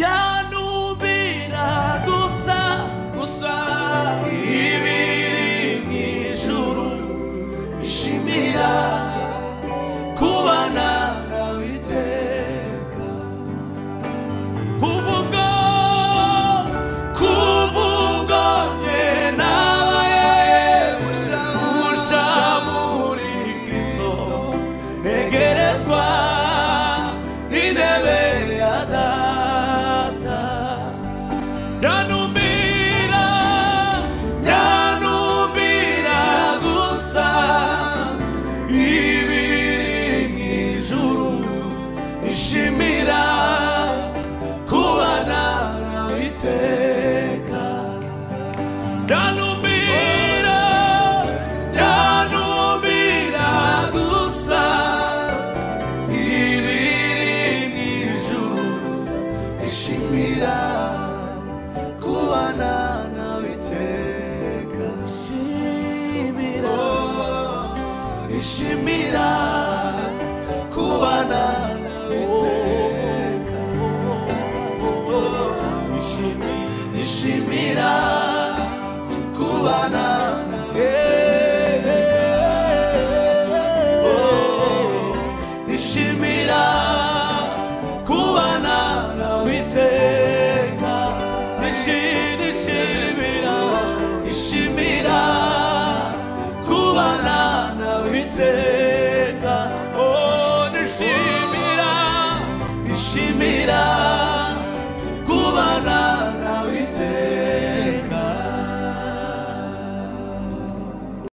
yanumira gusa ibiri mw'ijuru ishimira kubana nawe iteka kuvuga nye nabaye musha muri Kristo negerezwa intebe ya data yanumira gusa ibiri mw'ijuru ishimira kubana nawe iteka yanumira gusa ibiri mw'ijuru ishimira kubana nawe iteka ishimira kubana nawe iteka ishimira kubana